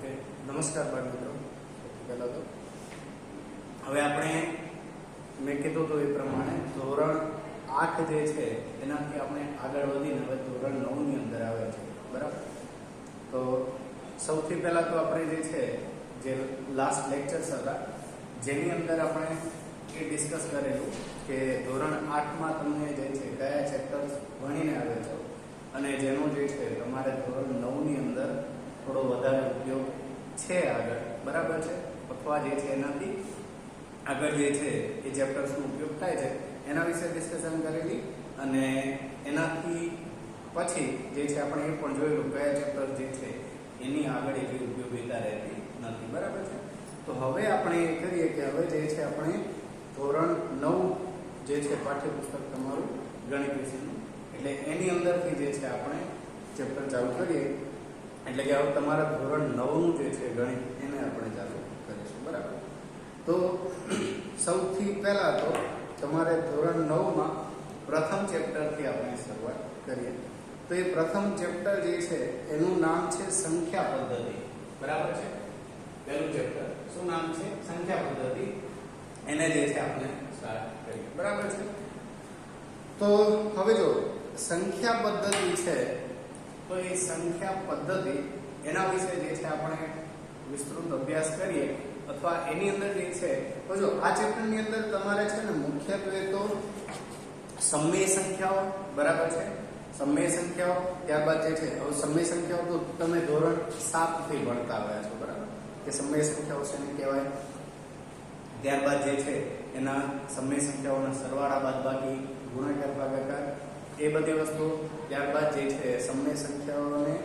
Okay, નમસ્કાર બાળ મિત્રો. પહેલાં તો હવે આપણે મેં કીધું હતું એ પ્રમાણે ધોરણ 8 જે છે એનાથી આપણે આગળ વધીને હવે ધોરણ 9 ની અંદર આવે છે, બરાબર. તો સૌથી પહેલાં તો આપણે જે છે જે લાસ્ટ લેક્ચર્સ હતા જેની અંદર આપણે એ ડિસ્કસ કરેલું કે ધોરણ 8માં તમને જે છે કયા ચેપ્ટર્સ ભણીને આવે છો અને જેનો જે છે તમારે ધોરણ 9 ની અંદર થોડો વધારે ઉપયોગ છે આગળ, બરાબર છે, અથવા જે છે એનાથી આગળ જે છે એ ચેપ્ટર્સનો ઉપયોગ થાય છે એના વિશે ડિસ્કશન કરેલી. અને એનાથી પછી જે છે આપણે એ પણ જોયેલું કયા ચેપ્ટર જે છે એની આગળ એવી ઉપયોગિતા રહેતી નથી, બરાબર છે. તો હવે આપણે એ કરીએ કે હવે જે છે આપણે ધોરણ 9 જે છે પાઠ્યપુસ્તક તમારું ગણિત વિષયનું, એટલે એની અંદરથી જે છે આપણે ચેપ્ટર ચાલુ કરીએ. એટલે કે હવે તમારા ધોરણ 9નું જે છે ગણિત એને આપણે ચાલુ કરીશું, બરાબર. તો સૌથી પહેલા તો તમારે ધોરણ 9માં પ્રથમ ચેપ્ટરથી આપણે શરૂઆત કરીએ. તો એ પ્રથમ ચેપ્ટર જે છે એનું નામ છે સંખ્યા પદ્ધતિ, બરાબર છે. પહેલું ચેપ્ટર શું નામ છે? સંખ્યા પદ્ધતિ. એને જે છે આપણે સ્ટાર્ટ કરીએ, બરાબર છે. તો હવે જો સંખ્યા પદ્ધતિ છે તો એ સંખ્યા પદ્ધતિ એના વિશે જે છે આપણે વિસ્તૃત અભ્યાસ કરીએ અથવા એની અંદર જે છે તો જો આ ચેપ્ટરની અંદર તમારે છે ને મુખ્યત્વે તો સમય સંખ્યાઓ, બરાબર છે, સમય સંખ્યાઓ, ત્યારબાદ જે છે હવે સમય સંખ્યાઓ તો તમે ધોરણ 7 થી ભણતા આવ્યા છો, બરાબર, કે સમય સંખ્યાઓ શેને કહેવાય. ત્યારબાદ જે છે એના સમય સંખ્યાઓના સરવાળા બાદબાકી ગુણાકાર ભાગાકાર એ બધી વસ્તુ. ત્યારબાદ જે છે સમય સંખ્યાઓને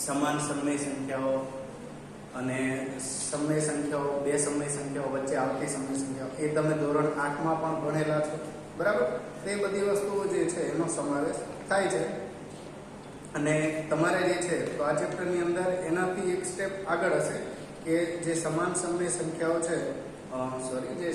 સમાન સમય સંખ્યાઓ અને સમય સંખ્યાઓ, બે સમય સંખ્યાઓ વચ્ચે આવતી સમય સંખ્યાઓ એ તમે ધોરણ 8માં પણ ભણેલા છો, બરાબર. તે બધી વસ્તુઓ જે છે એનો સમાવેશ થાય છે. અને તમારે જે છે તો આ ચેપ્ટરની અંદર એનાથી એક સ્ટેપ આગળ હશે કે જે સમાન સમય સંખ્યાઓ છે, જે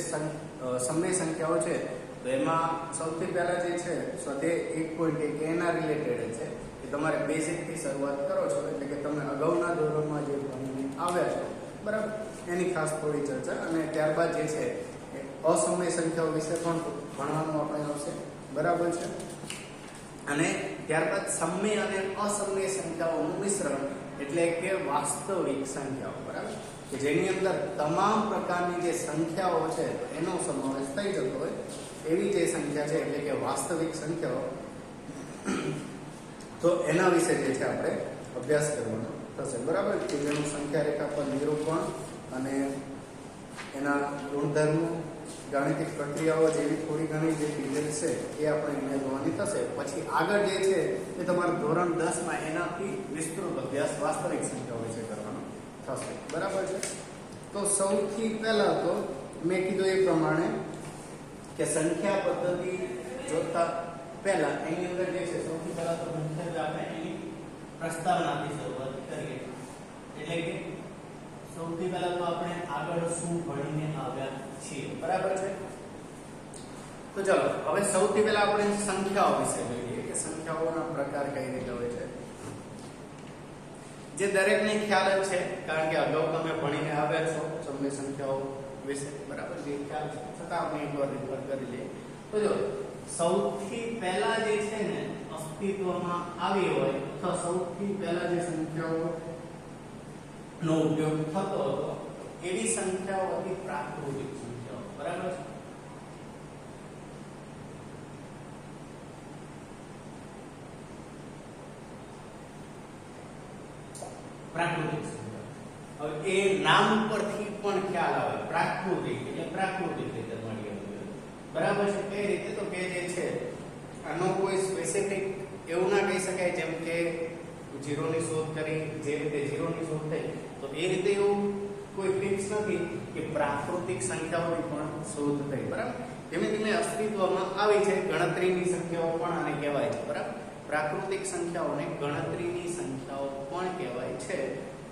સમય સંખ્યાઓ છે તો એમાં સૌથી પહેલા જે છે સ્વાધ્યાય 1.1 એના રિલેટેડ છે કે તમારે બેઝિક થી શરૂઆત કરો છો, એટલે કે તમે અગાઉના ધોરણમાં જે ભણીને આવ્યા છો, બરાબર, એની ખાસ થોડી ચર્ચા. અને ત્યારબાદ જે છે અસમય સંખ્યાઓ વિશે પણ ભણવાનું આપણે આવશે, બરાબર છે. અને ત્યારબાદ સમય અને અસમય સંખ્યાઓનું મિશ્રણ એટલે કે વાસ્તવિક સંખ્યાઓ, બરાબર, કે જેની અંદર તમામ પ્રકારની જે સંખ્યાઓ છે એનો સમાવેશ થઈ જતો હોય એવી જે સંખ્યા છે એટલે કે વાસ્તવિક સંખ્યાઓ. તો એના વિશે જે છે આપણે અભ્યાસ કરવાનો થશે, બરાબર, કે જેનું સંખ્યા રેખા પર નિરૂપણ અને એના ગુણધર્મો, ગાણિતિક પ્રક્રિયાઓ જેવી થોડી ઘણી જે ડિટેલ્સ છે એ આપણે એને જોવાની થશે. પછી આગળ જે છે એ તમારું ધોરણ 10માં એનાથી વિસ્તૃત અભ્યાસ વાસ્તવિક સંખ્યાઓ વિશે કરવાનો થશે, બરાબર છે. તો સૌથી પહેલા તો મેં કીધું એ પ્રમાણે કે સંખ્યા પદ્ધતિ જોતા પહેલા એની અંદર જે છે સૌથી પહેલા તો મુખ્યત્વે આપણે એની પ્રસ્તાવનાથી શરૂઆત કરીએ. એટલે કે સૌથી પહેલા તો આપણે આગળ શું ભણીને આવ્યા છીએ, બરાબર છે. તો ચાલો હવે સૌથી પહેલા આપણે સંખ્યાઓ વિશે જોઈએ કે સંખ્યાઓના પ્રકાર કઈ રીતે હોય છે, જે દરેકને ખ્યાલ જ છે કારણ કે અગાઉ તમે ભણીને આવ્યા છો સમય સંખ્યાઓ વિશે, બરાબર, જે ખ્યાલ છે છતાં આપણે એકવાર રિફર કરી લઈએ. તો જો સૌથી પહેલા જે છે ને અસ્તિત્વમાં આવી હોય તો સૌથી પહેલા જે સંખ્યાઓ નો ઉપયોગ થતો હતો એવી સંખ્યાઓ હતી પ્રાકૃતિક સંખ્યાઓ, બરાબર છે. પ્રાકૃતિક સંખ્યાઓ, હવે એ નામ પરથી પણ ખ્યાલ આવે પ્રાકૃતિક એટલે પ્રાકૃતિક રીતે મળી આવે, બરાબર છે. કઈ રીતે? તો કે જે છે આનો કોઈ સ્પેસિફિક એવું ના કહી શકાય જેમ કે 0 ની શોધ કરી જે રીતે 0 ની શોધ થઈ, તો એ રીતે એવું કોઈ ફિક્સ નથી કે પ્રાકૃતિક સંખ્યાઓની પણ શોધ થઈ, બરાબર. ધીમે ધીમે અસ્તિત્વમાં આવી છે ગણતરીની સંખ્યાઓ પણ આને કહેવાય છે, બરાબર. પ્રાકૃતિક સંખ્યાઓને ગણતરીની સંખ્યાઓ પણ કહેવાય છે.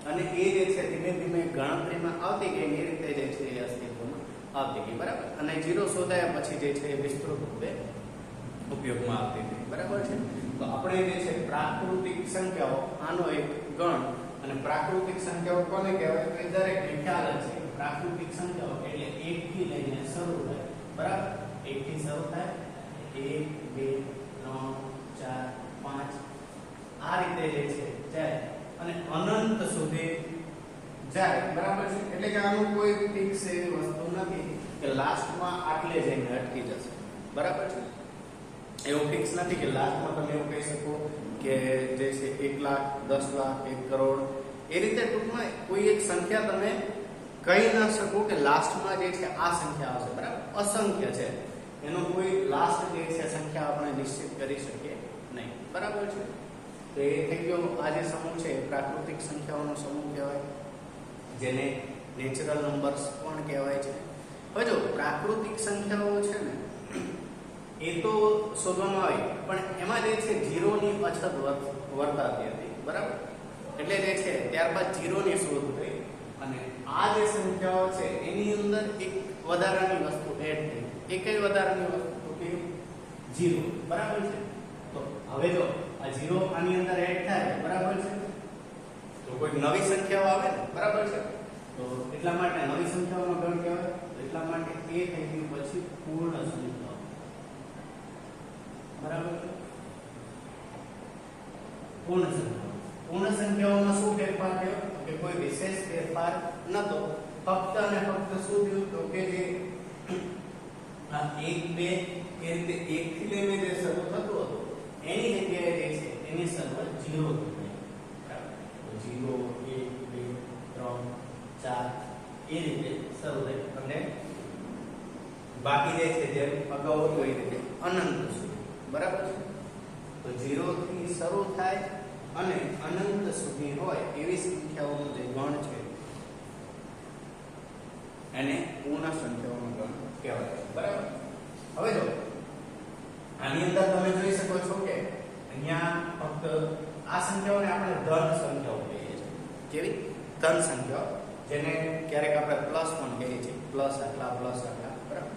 અને એ જે છે ધીમે ધીમે ગણતરીમાં આવતી ગઈ એ રીતે જે છે એ અસ્તિત્વમાં આવતી ગઈ, બરાબર. અને 0 શોધાયા પછી જે છે એ વિસ્તૃત રૂપે ઉપયોગમાં આવતી ગઈ, બરાબર છે. તો આપણે જે છે પ્રાકૃતિક સંખ્યાઓ આનો એક ગણ અને પ્રાકૃતિક સંખ્યાઓ કોને કહેવાય? તો એ દરેકને ખ્યાલ જ છે. પ્રાકૃતિક સંખ્યાઓ એટલે 1 થી લઈને શરૂ થાય, બરાબર? 1 થી શરૂ થાય, 1 2 3 4 5 આ રીતે જે છે જાય અને અનંત સુધી જાય, બરાબર છે? એટલે કે આનું કોઈ ફિક્સ એવી વસ્તુ નથી કે લાસ્ટમાં આટલે જઈને અટકી જશે, બરાબર છે? એવું ફિક્સ નથી કે લાસ્ટમાં તમે એવું કહી શકો કે જે છે 1 લાખ 10 લાખ 1 કરોડ એ રીતે ટૂંકમાં કોઈ એક સંખ્યા તમે કહી ન શકો કે લાસ્ટમાં જે છે આ સંખ્યા આવશે, બરાબર? અસંખ્ય છે, એનો કોઈ લાસ્ટ જે છે સંખ્યા આપણે નિશ્ચિત કરી શકીએ નહીં, બરાબર છે? તો એ થઈ ગયો આ જે સમૂહ છે પ્રાકૃતિક સંખ્યાઓનો સમૂહ કહેવાય, જેને નેચરલ નંબર્સ પણ કહેવાય છે. હવે જો પ્રાકૃતિક સંખ્યાઓ છે ને એ તો શોધવામાં આવી, પણ એમાં જે છે 0 ની અછત વર્તાતી હતી, બરાબર? એટલે જે છે ત્યારબાદ 0 ની શોધ થઈ અને આ જે સંખ્યાઓ છે એની અંદર એક વધારાની વસ્તુ એડ થઈ. એ કઈ વધારાની વસ્તુ? તો કે 0, બરાબર છે? તો હવે જો આ 0 આની અંદર એડ થાય, બરાબર છે? તો કોઈ નવી સંખ્યાઓ આવે ને, બરાબર છે? તો એટલા માટે નવી સંખ્યાઓનો ગણ કહેવાય. એટલા માટે એ થઈ ગયું પછી પૂર્ણ સંખ્યાઓ, બરાબર છે? પૂર્ણ સંખ્યાઓ. પૂર્ણ સંખ્યાઓમાં શું ફેરફાર થયો? કે કોઈ વિશેષ ફેરફાર નતો, ફક્ત અને ફક્ત શું થયું? તો કે જે આ 1 2 એ રીતે 1 થી લઈને જે શરૂ થતું હતું એની જગ્યાએ જે છે એની શરૂઆત 0 થી થઈ, બરાબર? તો 0 1 2 3 4 એ રીતે શરૂ થઈ અને બાકી જે છે જેમ અગાઉ હતું એ રીતે અનંત સુધી, બરાબર છે? તો 0 થી શરૂ થાય અને અનંત સુધી હોય એવી સંખ્યાઓનો જે ગણ છે એને પૂર્ણ સંખ્યાઓનો ગણ કહેવાય, બરાબર? હવે જો આની અંદર તમે જોઈ શકો છો કે અહીંયા ફક્ત આ સંખ્યાઓને આપણે ધન સંખ્યાઓ કહીએ છીએ. કેવી? ધન સંખ્યાઓ, જેને ક્યારેક આપણે પ્લસ પણ કહીએ છીએ, પ્લસ આટલા, બરાબર?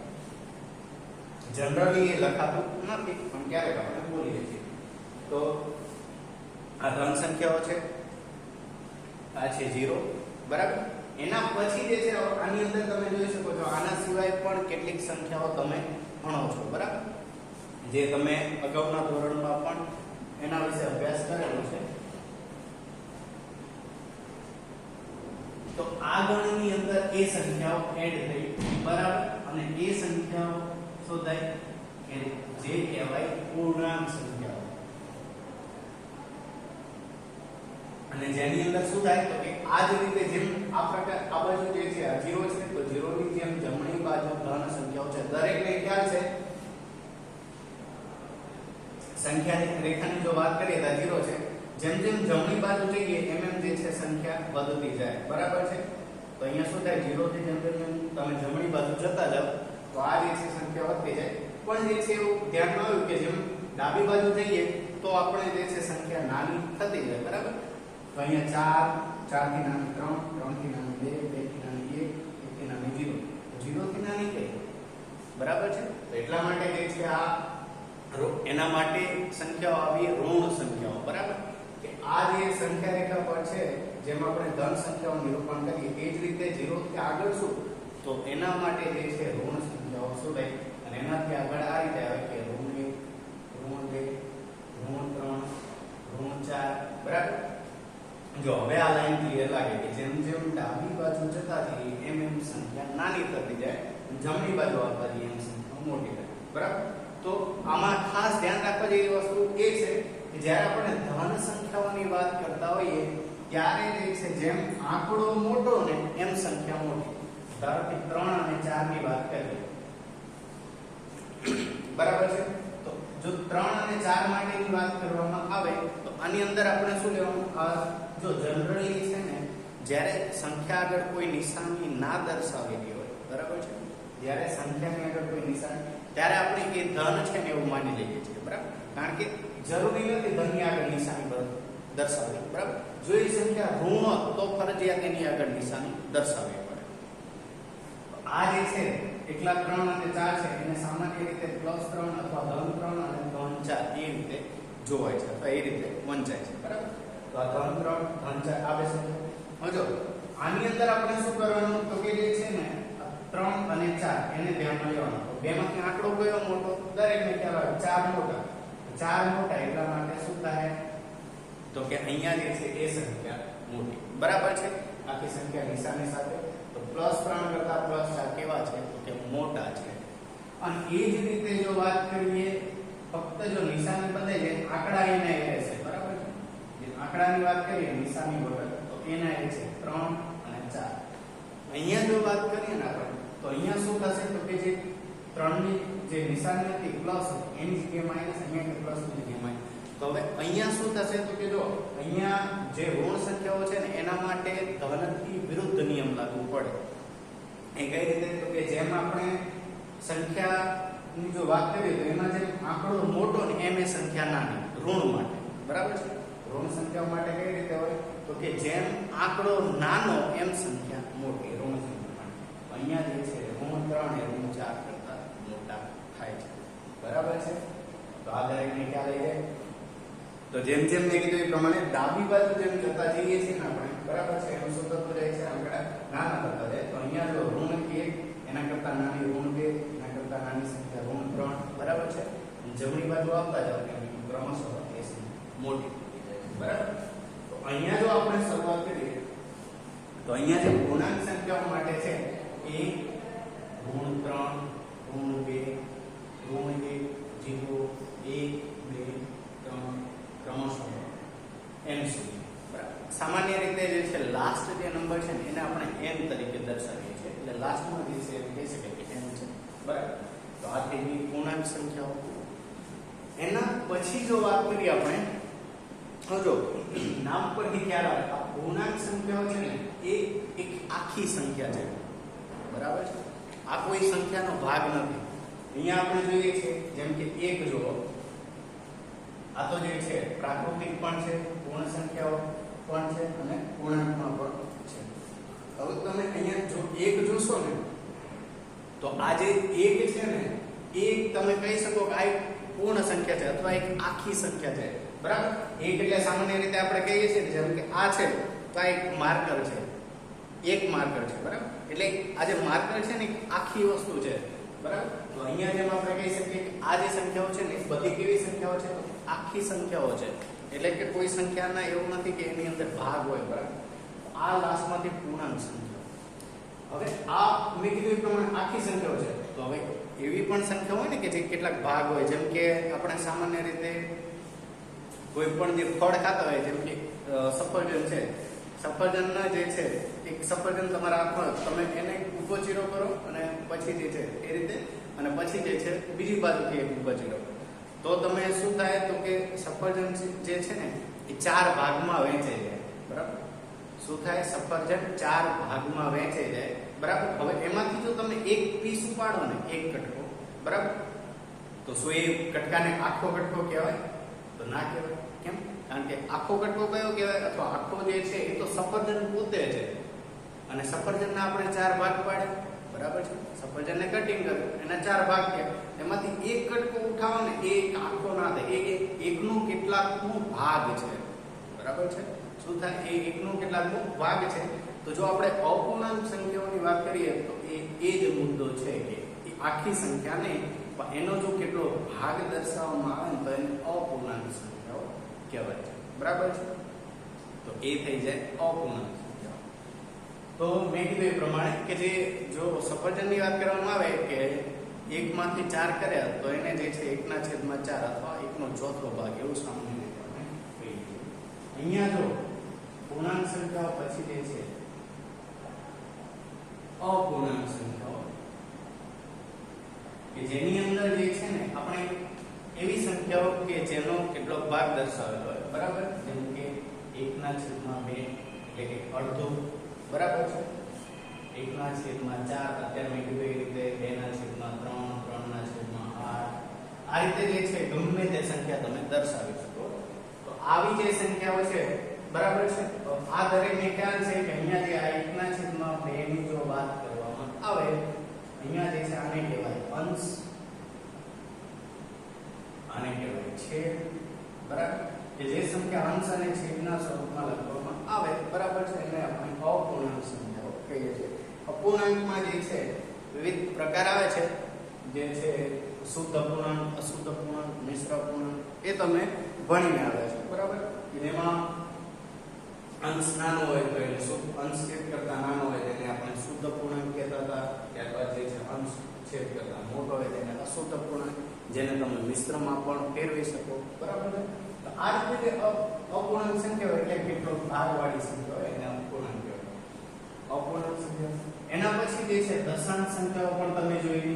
જનરલી એ લખાતું નથી પણ ક્યારેક આપણે બોલીએ છીએ. તો આ ધન સંખ્યાઓ છે, આ છે 0, બરાબર? એના પછી જે છે આની અંદર તમે જોઈ શકો છો આના સિવાય પણ કેટલીક સંખ્યાઓ તમે ભણો છો, બરાબર? જે તમે અગાઉના ધોરણમાં પણ એના વિશે અભ્યાસ કરેલો છે. તો આ ગણની અંદર એ સંખ્યાઓ એડ થઈ, બરાબર? અને એ સંખ્યાઓ શોધાય કે જે કહેવાય પૂર્ણાંક સંખ્યાઓ. અને જેની અંદર શું થાય? તો કે આ જ રીતે જેમ આ પ્રકાર આ બાજુ જે છે આ 0 છે, તો 0 ની જેમ જમણી બાજુ ધન સંખ્યાઓ છે. દરેકને ખ્યાલ છે સંખ્યાની રેખાની જો વાત કરીએ તો 0 છે. જેમ જેમ જમણી બાજુ જઈએ એમ એમ જે છે સંખ્યા વધતી જાય, બરાબર છે? તો અહીંયા શું થાય? 0 થી જેમ જેમ તમે જમણી બાજુ જતા જાવ તો આ જે છે સંખ્યા વધતી જાય. પણ જે છે એવું ધ્યાનમાં આવ્યું કે જેમ ડાબી બાજુ જઈએ તો આપણે જે છે સંખ્યા નાની થતી જાય, બરાબર? તો અહીંયા 4 થી નાની 3 3 થી નાની 2 2 થી નાની 1 1 થી નાની 0 0 થી નાની કઈ, બરાબર છે? તો એટલા માટે જે છે આ એના માટે સંખ્યાઓ આવી ઋણ સંખ્યાઓ, બરાબર? કે આ જે સંખ્યા રેખા પર છે જેમ આપણે ધન સંખ્યાઓનું નિરૂપણ કરીએ એ જ રીતે 0 થી આગળ શું? તો એના માટે જે છે ઋણ સંખ્યાઓ શોધાય અને એનાથી આગળ આ રીતે આવે કે ઋણ 1 ઋણ 2 ઋણ 3 ઋણ 4, બરાબર? જો હવે આ લાઈન ક્લિયર લાગે કે જેમ જેમ ડાબી બાજુ જતા જઈએ એમ એમ સંખ્યા નાની થતી જાય, જમણી બાજુ આવતા જઈએ એમ સંખ્યા મોટી થાય, બરાબર? તો આમાં ખાસ ધ્યાન રાખવા જેવી વસ્તુ એ છે કે જ્યારે આપણે ધન સંખ્યાઓની વાત કરતા હોઈએ ત્યારે જે છે જેમ આંકડો મોટો ને એમ સંખ્યા મોટી. ધારો કે 3 અને 4 ની વાત કરીએ, બરાબર છે? તો જો 3 અને 4 માટેની વાત કરવામાં આવે તો આની અંદર આપણે શું લેવાનું? જો જનરલી છે ને જ્યારે સંખ્યા આગળ કોઈ નિશાની ના દર્શાવેલી હોય, બરાબર છે? જ્યારે સંખ્યાની આગળ કોઈ નિશાની ત્યારે આપણે એ ધન છે ને એવું માની લઈએ છીએ, બરાબર? કારણ કે જરૂરી નથી ધનની આગળ નિશાની દર્શાવવી, બરાબર? જો એ સંખ્યા ઋણ હોત તો ફરજિયાત એની આગળ નિશાની દર્શાવવી પડે. આ જે છે એકલા 3 અને 4 છે એને સામાન્ય રીતે +3 અથવા -3 અને -4 એ રીતે જોવાય છે અથવા એ રીતે વંચાય છે, બરાબર? તો આ ધન 3 ધન 4 આ બે સંખ્યા જો આની અંદર આપણે શું કરવાનું તો કે જે છે ને 3 અને 4 એને ધ્યાનમાં લેવાનું તો બેમાંથી આંકડો કયો મોટો દરેકને ખ્યાલ આવે 4 મોટા 4 મોટા એટલા માટે શું થાય તો કે અહીંયા જે છે એ સંખ્યા મોટી બરાબર છે આખી સંખ્યા નિશાની સાથે તો +3 કરતા +4 કેવા છે તો કે મોટા છે અને એ જ રીતે જો વાત કરીએ ફક્ત જો નિશાની બદલે છે આંકડા એના એ રહેશે બરાબર છે જે આંકડાની વાત કરીએ નિશાની વગર તો એના એ છે 3 અને 4 અહીંયા જો વાત કરીએ ને આપણે તો અહીંયા શું થશે તો કે જે 3 ની જે નિશાની હતી પ્લસ એની જગ્યાએ માઈનસ અહીંયા કે પ્લસ ની જગ્યાએ માઈનસ તો હવે અહીંયા શું થશે તો કે જો અહીંયા જે ઋણ સંખ્યાઓ છે ને એના માટે ધનથી વિરુદ્ધ નિયમ લાગુ પડે એ કઈ રીતે તો કે જેમ આપણે સંખ્યાની જો વાત કરીએ તો એમાં જેમ આંકડો મોટો ને એમ એ સંખ્યા નાની ઋણ માટે બરાબર છે ઋણ સંખ્યાઓ માટે કઈ રીતે હોય તો કે જેમ આંકડો નાનો એમ સંખ્યા મોટી ઋણ સંખ્યા માટે અહીંયા જે છે ઋણ 3 એ ઋણ 4 કરતા મોટા થાય છે બરાબર છે તો આ દરેકને ખ્યાલ આવી જાય તો જેમ જેમ મેં કીધું એ પ્રમાણે ડાબી બાજુ જેમ જતા જઈએ છીએ ને આપણે બરાબર છે એનું શું થતું જાય છે આંકડા નાના થતા જાય તો અહીંયા જો ઋણ 1 એના કરતા નાની ઋણ 2 એના કરતા નાની સંખ્યા ઋણ 3 બરાબર છે જમણી બાજુ આવતા જાવ એટલે ક્રમશઃ એ મોટી થઈ જાય છે બરાબર તો અહીંયા જો આપણે શરૂઆત કરીએ તો અહીંયા જે પૂર્ણાંક સંખ્યાઓ માટે છે એ ઋણ 3 ઋણ 2 ઋણ 1 0 1 2 3 ક્રમશઃ n સુધી બરાબર સામાન્ય રીતે જે છે લાસ્ટ જે નંબર છે ને એને આપણે n તરીકે દર્શાવીએ છીએ એટલે લાસ્ટમાં જે છે કહી શકાય કે n છે બરાબર તો આ થઈ ગઈ પૂર્ણાંક સંખ્યાઓ એના પછી જો વાત કરીએ આપણે તો જો નામ પરથી ખ્યાલ આવે આ પૂર્ણાંક સંખ્યાઓ છે ને એ એક આખી સંખ્યા છે બરાબર છે આ કોઈ સંખ્યાનો ભાગ નથી અહીંયા આપણે જોઈએ છીએ જેમ કે 1 જો આ તો જે છે પ્રાકૃતિક પણ છે પૂર્ણ સંખ્યાઓ પણ છે અને પૂર્ણાંકમાં પણ છે હવે તમે અહીંયા જો 1 જોશો ને તો આ જે 1 છે ને એ તમે કહી શકો કે આ એક પૂર્ણ સંખ્યા છે અથવા એક આખી સંખ્યા છે બરાબર 1 એટલે સામાન્ય રીતે આપણે કહીએ છીએ જેમ કે આ છે તો આ એક માર્કર છે એક માર્કર છે બરાબર એટલે આ જે માર્કર છે ને એક આખી વસ્તુ છે બરાબર તો અહીંયા જેમ આપણે કહી શકીએ કે આ જે સંખ્યાઓ છે ને બધી કેવી સંખ્યાઓ છે આખી સંખ્યાઓ છે એટલે કે કોઈ સંખ્યાના એવું નથી કે એની અંદર ભાગ હોય બરાબર આ લાસ્ટમાંથી પૂર્ણાંક સંખ્યાઓ હવે આ મેં કીધું એ પ્રમાણે આખી સંખ્યાઓ છે તો હવે એવી પણ સંખ્યા હોય ને કે જે કેટલાક ભાગ હોય જેમ કે આપણે સામાન્ય રીતે કોઈ પણ જે ફળ ખાતા હોય જેમ કે સફરજન છે સફરજનના જે છે એક સફરજન તમારા હાથમાં તમે એને ઊભો ચીરો કરો અને પછી જે છે એ રીતે અને પછી જે છે બીજી બાજુથી એક ઊભો ચીરો તો તમે શું થાય તો કે સફરજન જે છે ને એ 4 ભાગમાં વહેંચાઈ જાય બરાબર શું થાય સફરજન 4 ભાગમાં વહેંચાઈ જાય બરાબર હવે એમાંથી જો તમે એક પીસ ઉપાડો ને એક કટકો બરાબર તો શું એ કટકાને આખો કટકો કહેવાય તો ના કહેવાય કેમ કારણ કે આખો કટકો કયો કહેવાય અથવા આખો જે છે એ તો સફરજન પોતે છે અને સફરજનના આપણે 4 ભાગ પાડે બરાબર છે સફરજનને કટિંગ કર્યું એના 4 ભાગ થયા એમાંથી એક કટકો ઉઠાવો ને એ આખો ના થાય એ એકનો કેટલાકનો ભાગ છે બરાબર છે શું થાય એ એકનો કેટલાકનો ભાગ છે તો જો આપણે અપૂર્ણાંક સંખ્યાઓની વાત કરીએ તો એ જ મુદ્દો છે કે એ આખી સંખ્યા નહીં પણ એનો જો કેટલો ભાગ દર્શાવવામાં આવે ને તો એને અપૂર્ણાંક સંખ્યાઓ કહેવાય છે બરાબર છે તો એ થઈ જાય અપૂર્ણાંક સંખ્યાઓ તો મેં કીધું એ પ્રમાણે કે જે જો સફરજનની વાત કરવામાં આવે કે 1 માંથી 4 કર્યા તો એને જે છે 1/4 અથવા 1/4 ભાગ એવું સામાન્ય રીતે આપણે કહીએ છીએ અહીંયા જો પૂર્ણાંક સંખ્યાઓ પછી જે છે અપૂર્ણાંક સંખ્યાઓ કે જેની અંદર જે છે ને આપણે એવી સંખ્યાઓ કે જેનો કેટલો ભાગ દર્શાવેલો હોય બરાબર જેમ કે 1/2 એટલે કે અડધું બરાબર છે 1/4 અત્યારે મેં કીધું એ રીતે 2/3 3/8 આ રીતે જે છે ગમે તે સંખ્યા તમે દર્શાવી શકો તો આવી જે સંખ્યાઓ છે બરાબર છે તો આ દરેકને ખ્યાલ છે કે અહીંયા જે આ 1/2 ની જો વાત કરવામાં આવે અહીંયા જે છે આને કહેવાય અંશ આને કહેવાય છેદ બરાબર કે જે સંખ્યા અંશ અને છેદના સ્વરૂપમાં લખવામાં આવે, બરાબર છે, એને આપણે અપૂર્ણાંક સંખ્યાઓ કહીએ છીએ. અપૂર્ણાંકમાં જે છે વિવિધ પ્રકાર આવે છે, જે છે શુદ્ધ અપૂર્ણાંક, અશુદ્ધ અપૂર્ણાંક, મિશ્ર અપૂર્ણાંક, એ તમે ભણીને આવ્યા છો, બરાબર. એમાં અંશ નાનો હોય તો એને શુદ્ધ, અંશ છેદ કરતા નાનો હોય તેને આપણે શુદ્ધ અપૂર્ણાંક કહેતા હતા. ત્યારબાદ જે છે અંશ છેદ કરતા મોટો હોય તેને અશુદ્ધ અપૂર્ણાંક, જેને તમે મિશ્રમાં પણ ફેરવી શકો, બરાબર છે. તો આ રીતે અપૂર્ણાંક સંખ્યા એટલે કેટલો ભાગવાળી સંખ્યા હોય એને અપૂર્ણાંક કહેવાય. અપૂર્ણાંક સંખ્યા. એના પછી જે છે દશાંશ સંખ્યાઓ પણ તમે જોઈ.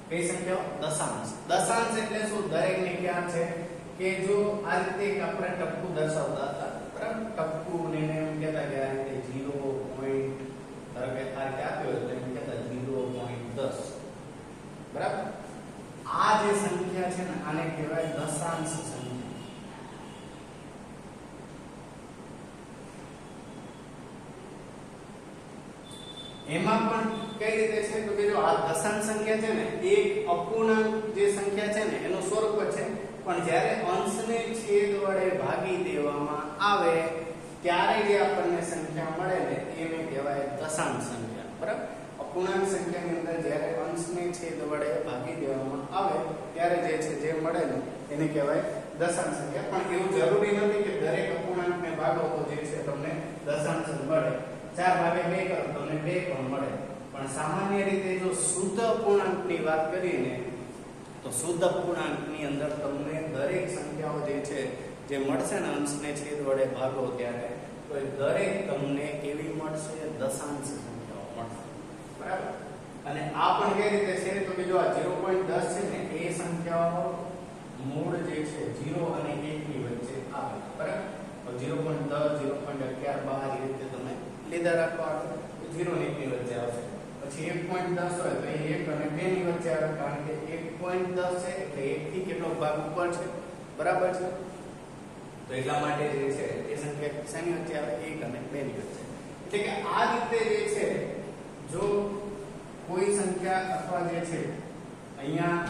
કઈ સંખ્યાઓ? દશાંશ. દશાંશ એટલે શું? દરેક ને ક્યાં છે કે જો આ રીતે આપણે ટપકું દર્શાવતા હતા, બરાબર. ટપકું ને એમ કહેતા કે આ રીતે 0. ધારો કે આ રીતે આપ્યો એટલે એમ કહેતા 0.10, બરાબર. આ જે સંખ્યા છે ને આને કહેવાય દશાંશ સંખ્યા. એમાં પણ કઈ રીતે છે તો કે જો આ દશાંશ સંખ્યા છે ને એક અપૂર્ણાંક જે સંખ્યા છે ને એનું સ્વરૂપ છે, પણ જ્યારે અંશને છેદ વડે ભાગી દેવામાં આવે ત્યારે જે આપણને સંખ્યા મળે ને એને કહેવાય દશાંશ સંખ્યા, બરાબર. અપૂર્ણાંક સંખ્યાની અંદર જ્યારે અંશને છેદ વડે ભાગી દેવામાં આવે ત્યારે જે છે જે મળે ને એને કહેવાય દશાંશ સંખ્યા. પણ એવું જરૂરી નથી કે દરેક અપૂર્ણાંકને ભાગો તો જે છે તમને દશાંશ મળે. 4 ભાગે 2 કરો તમને 2 પણ મળે. પણ સામાન્ય રીતે જો શુદ્ધ અપૂર્ણાંકની વાત કરીએ ને તો શુદ્ધ અપૂર્ણાંકની અંદર તમને દરેક સંખ્યાઓ જે છે જે મળશે ને અંશને છેદ વડે ભાગો ત્યારે તો દરેક તમને કેવી મળશે? દશાંશ સંખ્યાઓ મળશે, બરાબર. અને આ પણ કઈ રીતે છે તો કે જો આ 0.10 છે ને એ સંખ્યાઓ મૂળ જે છે 0 અને 1 ની વચ્ચે આવે, બરાબર. તો 0.10, 0.11, 12 એ રીતે તમે લીધા રાખો, આગળ 0 અને 1 ની વચ્ચે આવશે. પછી 1.10 હોય તો એ 1 અને 2 ની વચ્ચે આવે, કારણ કે 1.10 છે એટલે 1 થી કેટલો ભાગ ઉપર છે, બરાબર છે. તો એટલા માટે જે છે એ સંખ્યા શેની વચ્ચે આવે? 1 અને 2 ની વચ્ચે. એટલે કે આ રીતે જે છે જો કોઈ સંખ્યા અથવા જે છે અહીંયા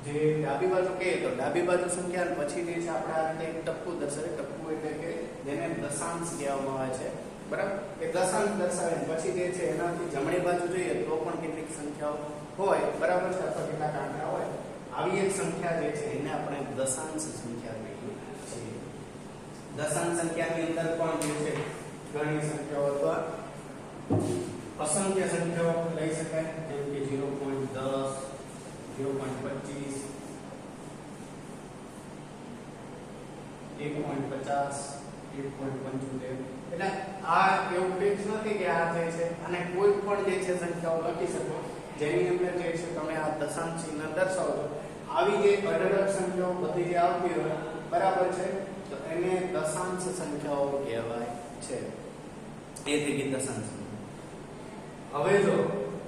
જે ડાબી બાજુ કહીએ તો ડાબી બાજુ સંખ્યા પછી જે છે આપણે આ રીતે ટપકું દર્શાવે. ટપકું એટલે કે જેને દશાંશ કહેવામાં આવે છે, બરાબર. એ દશાંશ દર્શાવે પછી જે છે એનાથી જમણી બાજુ જોઈએ તો પણ કેટલીક સંખ્યાઓ હોય, બરાબર છે, અથવા કેટલાક આંકડા હોય. આવી એક સંખ્યા જે છે એને આપણે દશાંશ સંખ્યા કહીએ છીએ. દશાંશ સંખ્યાની અંદર પણ જે છે ઘણી સંખ્યાઓ અથવા અસંખ્ય સંખ્યાઓ લઈ શકાય, જેમ કે 0.10, 0.25, 1.50, 1.75. એટલે આ એવું ફિક્સ નથી કે આ જે છે અને કોઈ પણ જે છે સંખ્યાઓ લખી શકો જેની અંદર જે છે તમે આ દશાંશ ચિહ્ન દર્શાવો છો. આવી જે અઢળક સંખ્યાઓ બધી જે આવતી હોય, બરાબર છે, તો એને દશાંશ સંખ્યાઓ કહેવાય છે. એ થઈ ગઈ દશાંશ સંખ્યા. હવે જો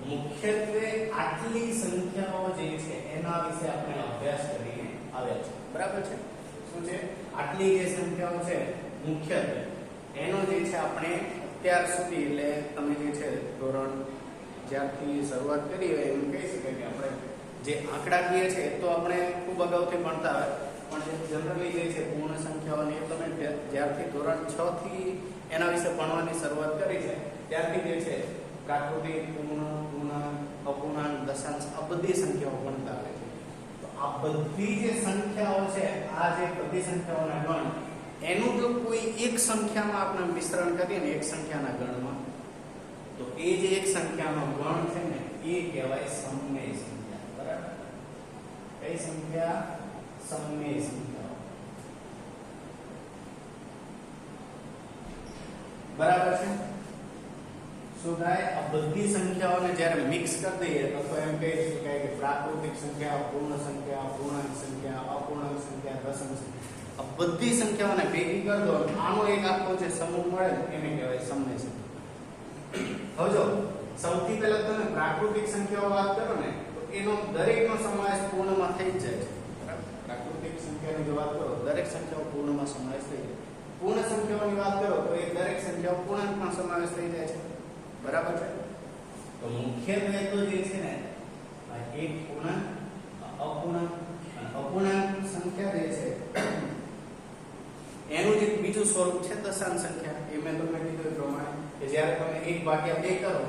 મુખ્યત્વે આટલી સંખ્યાઓ જે છે એના વિશે આપણે અભ્યાસ કરીને આવ્યા છે, બરાબર છે. શું છે? આટલી જે સંખ્યાઓ છે મુખ્યત્વે એનો જે છે આપણે અત્યાર સુધી એટલે તમે જે છે ધોરણ જ્યારથી શરૂઆત કરી હોય એમ કહી શકાય કે આપણે જે આંકડાકીય છે તો આપણે ખૂબ અગાઉથી ભણતા હોય, પણ જે જનરલી જે છે પૂર્ણ સંખ્યાઓને એ તમે જ્યારથી ધોરણ 6 થી એના વિશે ભણવાની શરૂઆત કરી છે ત્યારથી જે છે પ્રાકૃતિક, પૂર્ણ, પૂર્ણાંક, અપૂર્ણાંક, દશાંશ આ બધી સંખ્યાઓ ભણતા આવે છે. તો આ બધી જે સંખ્યાઓ છે, આ જે બધી સંખ્યાઓના ગણ એનું જો કોઈ એક સંખ્યામાં આપણે મિશ્રણ કરીએ ને એક સંખ્યાના ગણમાં, તો એ જે એક સંખ્યાનો ગણ છે ને એ કહેવાય સમમેય સંખ્યા, બરાબર. કઈ સંખ્યા? સમમેય સંખ્યા, બરાબર છે. શું થાય? આ બધી સંખ્યાઓને જ્યારે મિક્સ કરી દઈએ તો એમ કહી શકાય કે પ્રાકૃતિક સંખ્યા, પૂર્ણ સંખ્યા, પૂર્ણાંક સંખ્યા, અપૂર્ણાંક સંખ્યા, દશાંશ સંખ્યા, આ બધી સંખ્યાઓને ભેગી કરી દો, આનો એક આખો જે સમૂહ મળે એને કહેવાય સમમેય સંખ્યા. હવે જો સૌથી પહેલા તમે પ્રાકૃતિક સંખ્યાઓ વાત કરો ને તો એનો દરેકનો સમાવેશ પૂર્ણમાં થઈ જ જાય છે, બરાબર. પ્રાકૃતિક સંખ્યાની જો વાત કરો દરેક સંખ્યાઓ પૂર્ણમાં સમાવેશ થઈ જાય. પૂર્ણ સંખ્યાઓની વાત કરો તો એ દરેક સંખ્યાઓ પૂર્ણાંકમાં સમાવેશ થઈ જાય છે, બરાબર છે. તો મુખ્યત્વે તો જે છે ને એક પૂર્ણાંક અપૂર્ણાંક અને અપૂર્ણાંક સંખ્યા જે છે એનું જે બીજું સ્વરૂપ છે દશાંશ સંખ્યા. એ મેં તમને કીધું એ પ્રમાણે કે જ્યારે તમે 1/2 કરો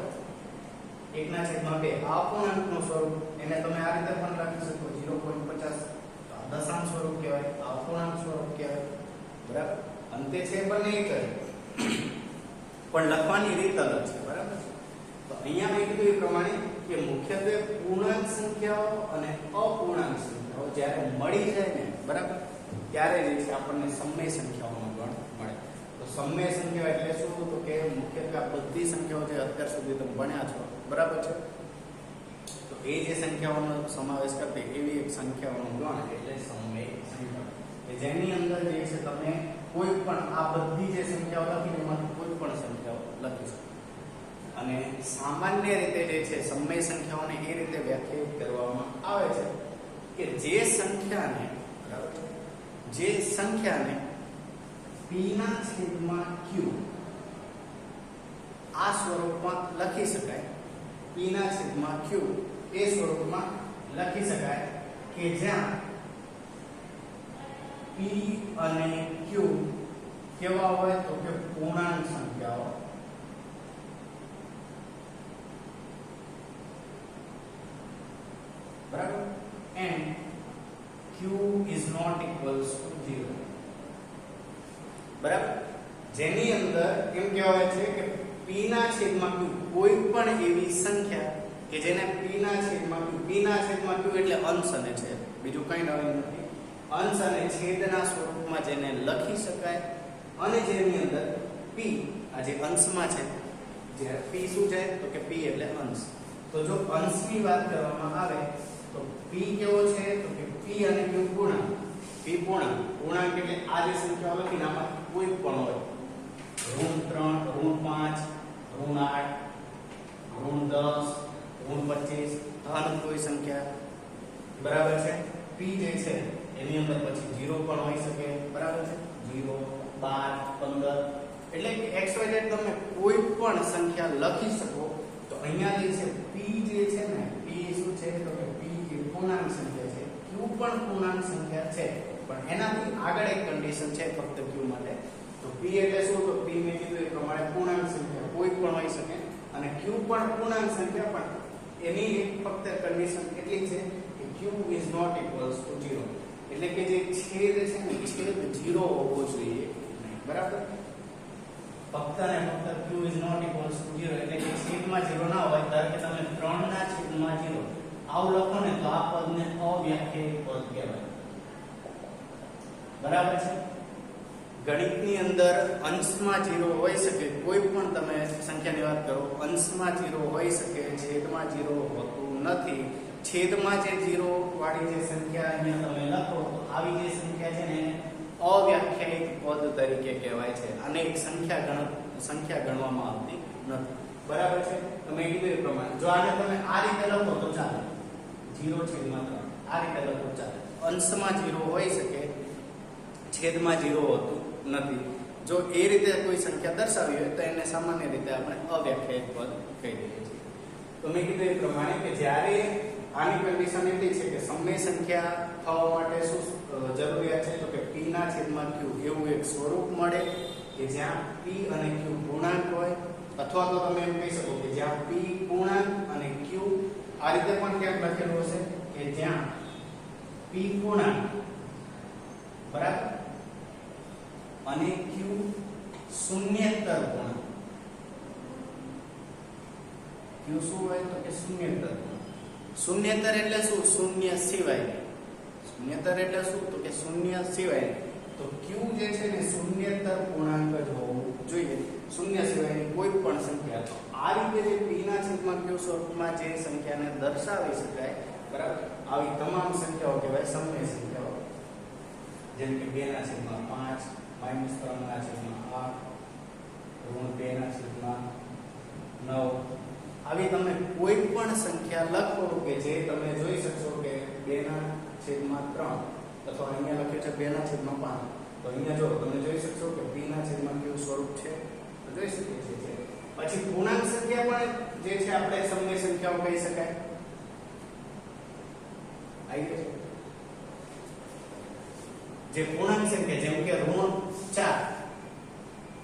1/2 આ અપૂર્ણાંકનું સ્વરૂપ એને તમે આ રીતે પણ લખી શકો 0.50 દશાંશ સ્વરૂપ કહેવાય, આ અપૂર્ણાંક સ્વરૂપ કહેવાય. બરાબર. અંતે છે બંને એક જ પણ લખવાની રીત અલગ છે. બરાબર. તો અહીંયા મેં કીધું એ પ્રમાણે કે મુખ્યત્વે પૂર્ણાંક સંખ્યાઓ અને અપૂર્ણાંક સંખ્યાઓ જ્યારે મળી જાય ને બરાબર ત્યારે જે છે આપણને સમય સંખ્યાઓનો ગણ મળે. તો સમય સંખ્યા એટલે શું? તો કે મુખ્યત્વે આ બધી સંખ્યાઓ જે અત્યાર સુધી તમે ભણ્યા છો બરાબર છે તો એ જે સંખ્યાઓનો સમાવેશ કરતી એવી એક સંખ્યાઓનો ગણ એટલે સમય સંખ્યા કે જેની અંદર જે છે તમે કોઈ પણ આ બધી જે સંખ્યાઓ લખીને એમાંથી કોઈ પણ સંખ્યાઓ લખી શકો. અને સામાન્ય રીતે જે છે સમય સંખ્યાઓને એ રીતે વ્યાખ્યાયિત કરવામાં આવે છે કે જે સંખ્યાને બરાબર જે સંખ્યાને p ના છેદમાં q આ સ્વરૂપમાં લખી શકાય, p ના છેદમાં q એ સ્વરૂપમાં લખી શકાય કે જ્યાં p અને q કેવા હોય તો કે પૂર્ણાંક સંખ્યાઓ બરાબર and q is not equals to 0. બરાબર. જેની અંદર એમ કહેવાય છે કે p ના છેદમાં q કોઈ પણ એવી સંખ્યા કે જેને p ના છેદમાં q એટલે અંશ અને છેદ, બીજું કંઈ નવું નથી. અંશ અને છેદના સ્વરૂપમાં જેને લખી શકાય અને જેની અંદર p આ જે અંશમાં છે જે p શું છે તો કે p એટલે અંશ. તો જો અંશની વાત કરવામાં આવે તો p કેવો છે તો કે p અને q પૂર્ણાંક. p પૂર્ણાંક એટલે આ જે સંખ્યાઓ લખીને આમાં કોઈ પણ હોય ઋણ 3 ઋણ 5 ઋણ 8 ઋણ 10 ઋણ 25 ધન કોઈ સંખ્યા બરાબર છે. p જે છે એની અંદર પછી 0 પણ હોઈ શકે બરાબર છે 0 12 15 એટલે કે x y z તમે કોઈ પણ સંખ્યા લખી શકો. તો અહીંયા જે છે p જે છે ને p શું છે તો કે p એ પૂર્ણાંક સંખ્યા છે, q પણ પૂર્ણાંક સંખ્યા છે પણ એનાથી આગળ એક કન્ડિશન છે ફક્ત q માટે. તો p એટલે શું તો p મેં કીધું એ પ્રમાણે પૂર્ણાંક સંખ્યા કોઈ પણ હોઈ શકે અને q પણ પૂર્ણાંક સંખ્યા પણ એની એક ફક્ત કન્ડિશન એટલી છે કે q is not equals to 0 એટલે કે જે છેદ છે ને છેદ 0 હોવો જોઈએ નહીં. બરાબર. ફક્ત અને ફક્ત q is not equals to 0 એટલે કે છેદમાં 0 ના હોય ધારો કે તમે 3 ના છેદમાં 0 આવું લખો ને તો આ પદને અવ્યાખ્યાયિત પદ કહેવાય. બરાબર છે. ગણિતની અંદર અંશમાં 0 હોઈ શકે, કોઈ પણ તમે સંખ્યાની વાત કરો અંશમાં 0 હોઈ શકે, છેદમાં 0 હોતું નથી. છેદમાં જે 0 વાળી જે સંખ્યા અહીંયા તમે લખો તો આવી જે સંખ્યા છે ને અવ્યાખ્યાયિત પદ તરીકે કહેવાય છે અને એક સંખ્યા ગણવામાં આવતી નથી. બરાબર છે. તમે કીધું એ પ્રમાણે જો આને તમે આ રીતે લખો તો ચાલે 0/3 આ રીતે લખો ચાલે. અંશમાં 0 હોઈ શકે, છેદમાં 0 હોતું નથી. જો એ રીતે કોઈ સંખ્યા દર્શાવી હોય તો એને સામાન્ય રીતે આપણે અવ્યાખ્યાયિત પદ કહી દઈએ છીએ. તો મેં કીધું એ પ્રમાણે કે જ્યારે આની કન્ડિશન એટલી છે કે સમય સંખ્યા થવા માટે શું જરૂરિયાત છે તો કે p ના છેદમાં q એવું એક સ્વરૂપ મળે કે જ્યાં p અને q પૂર્ણાંક હોય, અથવા તો તમે એમ કહી શકો કે જ્યાં p પૂર્ણાંક અને q આ રીતે પણ ક્યાંક લખેલું હશે કે જ્યાં p પૂર્ણાંક બરાબર અને q શૂન્યેતર પૂર્ણાંક. q શું હોય તો કે શૂન્યેતર પૂર્ણાંક. શૂન્યેતર એટલે શું? શૂન્ય સિવાય. શૂન્યેતર એટલે શું તો કે શૂન્ય સિવાય. તો q જે છે ને શૂન્યેતર પૂર્ણાંક જ હોવું જોઈએ, શૂન્ય સિવાયની કોઈ પણ સંખ્યા. તો આ રીતે જે p ના છેદમાં q સ્વરૂપમાં જે સંખ્યાને દર્શાવી શકાય બરાબર આવી તમામ સંખ્યાઓ કહેવાય સમય સંખ્યાઓ. જેમ કે 2 ના છેદમાં 5 -3 ના છેદમાં 8 ઋણ 2 ના છેદમાં 9 આવી તમે કોઈ પણ સંખ્યા લખો કે જે તમે જોઈ શકશો કે 2 ના છેદમાં 3 અથવા અહીંયા લખ્યું છે 2 ના છેદમાં 5 તો અહીંયા જો તમે જોઈ શકશો કે p ના છેદમાં q સ્વરૂપ છે તો જોઈ શકીએ છીએ. પછી પૂર્ણાંક સંખ્યા પણ જે છે આપણે સમય સંખ્યાઓ કહી શકાય. આવી ગયું જે પૂર્ણાંક સંખ્યા જેમ કે ઋણ 4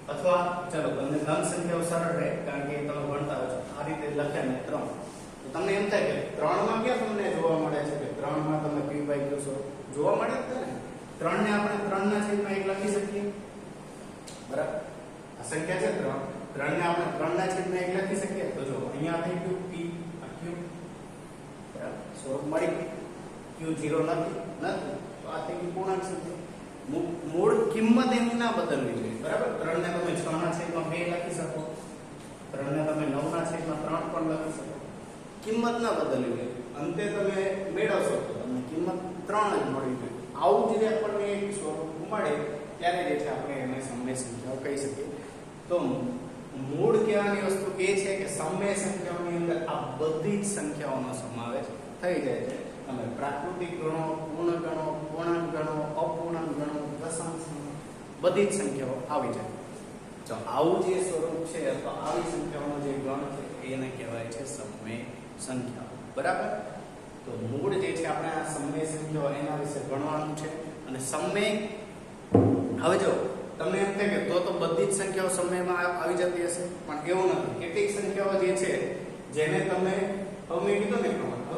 અથવા ચલો તમને ધન સંખ્યાઓ સરળ રહે કારણ કે તમે ભણતા હો છો આ રીતે લખ્યા ને 3 તો તમને એમ થાય કે 3 માં ક્યાં તમને જોવા મળે છે કે 3 માં તમે p બાય q જોવા મળે છે ને 3 ને આપણે 3 ના છેદમાં 1 લખી શકીએ બરાબર આ સંખ્યા છે 3 ને આપણે 3 ના છેદમાં 1 લખી શકીએ તો જો અહીંયા થઈ ગયું p આ q બરાબર સ્વરૂપ મળી q0 નથી તો આ થઈ ગયું પૂર્ણાંક સંખ્યા મૂળ કિંમત એની ના બદલવી જોઈએ બરાબર 3 ને તમે 6 ના છેદમાં 2 લખી શકો 3 ને તમે 9 ના છેદમાં 3 પણ લખી શકો કિંમત ના બદલવી જોઈએ અંતે તમે મેળવશો તો તમને કિંમત 3 જ મળવી જોઈએ આવું જે આપણને એક સ્વરૂપ મળે ત્યારે જે છે આપણે એને સમય સંખ્યાઓ કહી શકીએ તો મૂળ કહેવાની વસ્તુ એ છે કે સમય સંખ્યાઓની અંદર આ બધી જ સંખ્યાઓનો સમાવેશ થઈ જાય છે અને પ્રાકૃતિક ગણો પૂર્ણ ગણો પૂર્ણાંક ગણો અપૂર્ણાંક ગણો દશાંશ ગણો બધી જ સંખ્યાઓ આવી જાય તો આવું જે સ્વરૂપ છે અથવા આવી સંખ્યાઓનો જે ગણ છે એને કહેવાય છે સમય સંખ્યાઓ બરાબર તો મૂળ જે છે આપણે આ સમય સંખ્યાઓ એના વિશે ભણવાનું છે અને સમય હવે જો તમને એમ થાય કે તો બધી જ સંખ્યાઓ સમયમાં આવી જતી હશે પણ એવું નથી કેટલીક સંખ્યાઓ જે છે જેને તમે હવે મેં કીધું ને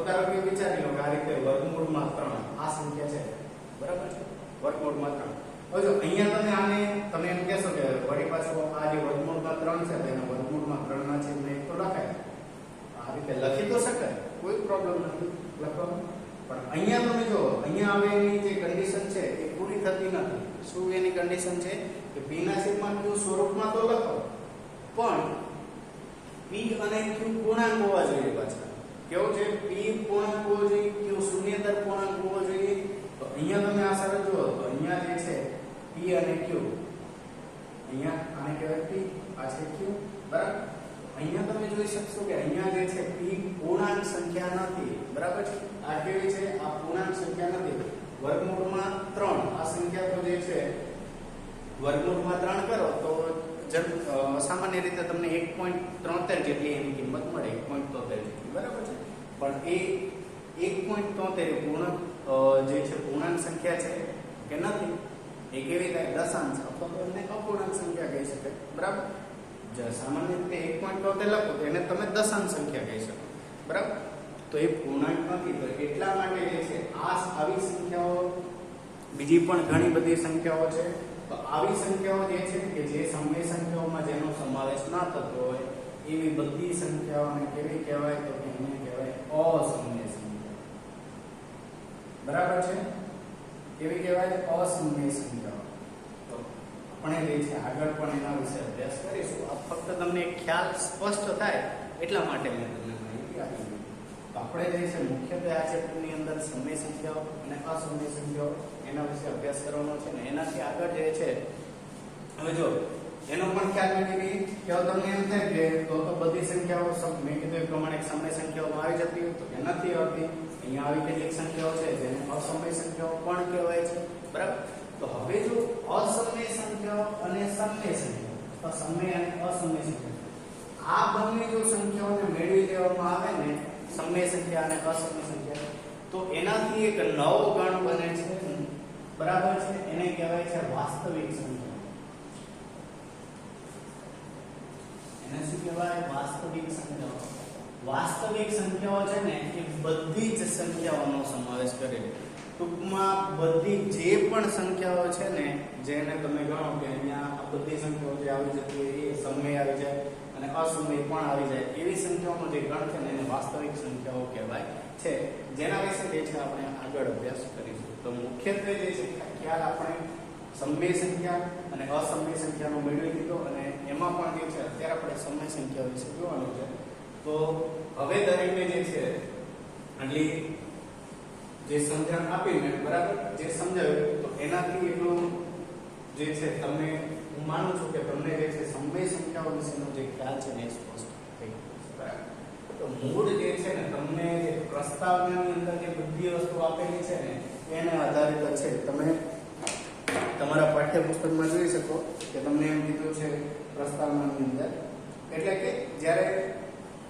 ધારો કે વિચારી લો કે આ રીતે વર્ગમૂળમાં 3 આ સંખ્યા છે બરાબર છે વર્ગમૂળમાં 3 હવે જો અહીંયા તમે આને તમે એમ કહેશો કે વળી પાછું આ જે વર્ગમૂળમાં 3 છે તેના વર્ગમૂળમાં 3 ના છેદમાં 1 તો લખાય આ રીતે લખી તો શકાય કોઈ પ્રોબ્લેમ નથી લખવામાં પણ અહીંયા તમે જો અહીંયા આવે એની જે કન્ડિશન છે એ પૂરી થતી નથી શું એની કન્ડિશન છે કે p ના છેદમાં q સ્વરૂપમાં તો લખો પણ p અને q પૂર્ણાંક હોવા જોઈએ પાછા કેવું છે p પૂર્ણાંક હોવો જોઈએ q શૂન્યેતર પૂર્ણાંક હોવો જોઈએ તો અહીંયા તમે આ શરત જુઓ તો અહીંયા જે છે p અને q અહીંયા આને કહેવાય p આ છે q બરાબર અહીંયા તમે જોઈ શકશો કે અહીંયા જે છે p પૂર્ણાંક સંખ્યા નથી બરાબર છે આ કેવી છે આ પૂર્ણાંક સંખ્યા નથી વર્ગમૂળમાં 3 આ સંખ્યા તો જે છે વર્ગમૂળમાં 3 કરો તો સામાન્ય રીતે તમને 1.73 જેટલી એની કિંમત મળે 1.73 જેટલી બરાબર છે પણ એ 1.73 પૂર્ણાંક જે છે પૂર્ણાંક સંખ્યા છે કે નથી એ કેવી થાય દશાંશ અથવા તો એને અપૂર્ણાંક સંખ્યા કહી શકાય બરાબર સામાન્ય રીતે 1.73 લખો તો એને તમે દશાંશ સંખ્યા કહી શકો બરાબર તો એ પૂર્ણાંક નથી તો એટલા માટે જે છે આવી સંખ્યાઓ બીજી પણ ઘણી બધી સંખ્યાઓ છે તો આવી સંખ્યાઓ જે છે કે જે સમય સંખ્યાઓમાં જેનો સમાવેશ ના થતો હોય એવી બધી સંખ્યાઓને કેવી કહેવાય તો કે એને કહેવાય અસમય સંખ્યાઓ બરાબર છે કેવી કહેવાય અસમય સંખ્યાઓ તો આપણે જે છે આગળ પણ એના વિશે અભ્યાસ કરીશું આ ફક્ત તમને એક ખ્યાલ સ્પષ્ટ થાય એટલા માટે મેં તમને માહિતી આપી તો આપણે જે છે મુખ્યત્વે આ ચેપ્ટરની અંદર સમય સંખ્યાઓ અને અસમય સંખ્યાઓ એના વિશે અભ્યાસ કરવાનો છે ને એનાથી આગળ જે છે હવે જો એનો પણ ખ્યાલ મેળવી કે તમને એમ થાય કે તો બધી સંખ્યાઓ મેં કીધું એ પ્રમાણે સમય સંખ્યાઓમાં આવી જતી હોય તો કે નથી આવતી અહીંયા આવી કેટલીક સંખ્યાઓ છે જેને અસમય સંખ્યાઓ પણ કહેવાય છે બરાબર તો હવે જો અસમય સંખ્યાઓ અને સમય સંખ્યાઓ તો સમય અને અસમય સંખ્યાઓ આ બંને જો સંખ્યાઓને મેળવી લેવામાં આવે ને સમય સંખ્યા અને અસમય સંખ્યા તો એનાથી એક નવો ગણ બને છે બરાબર છે એને કહેવાય છે વાસ્તવિક સંખ્યા એને શું કહેવાય વાસ્તવિક સંખ્યાઓ વાસ્તવિક સંખ્યાઓ છે ને એ બધી જ સંખ્યાઓનો સમાવેશ કરે ટૂંકમાં બધી જે પણ સંખ્યાઓ છે ને જેને તમે ગણો કે અહીંયા આ બધી સંખ્યાઓ જે આવી જતી હોય એ સમય આવી જાય અને અસમય પણ આવી જાય એવી સંખ્યાઓનો જે ગણ છે ને એને વાસ્તવિક સંખ્યાઓ કહેવાય છે જેના વિશે જે છે આપણે આગળ અભ્યાસ કરીશું તો મુખ્યત્વે જે છે ખ્યાલ આપણે સમય સંખ્યા અને અસમય સંખ્યાનો મેળવી લીધો અને એમાં પણ જે છે અત્યારે આપણે સમય સંખ્યા વિશે જોવાનું છે તો હવે દરેકને જે છે આટલી જે સમજણ આપીને બરાબર જે સમજાવ્યું તો એનાથી એટલું જે છે તમને હું માનું છું કે તમને જે છે સમય સંખ્યાઓ વિશેનો જે ખ્યાલ છે ને એ સ્પષ્ટ થઈ ગયો છે બરાબર તો મૂળ જે છે ને તમને જે પ્રસ્તાવનાની અંદર જે બધી વસ્તુ આપેલી છે ને એને આધારિત છે તમે તમારા પાઠ્યપુસ્તકમાં જોઈ શકો કે તમને એમ કીધું છે પ્રસ્તાવનાની અંદર એટલે કે જ્યારે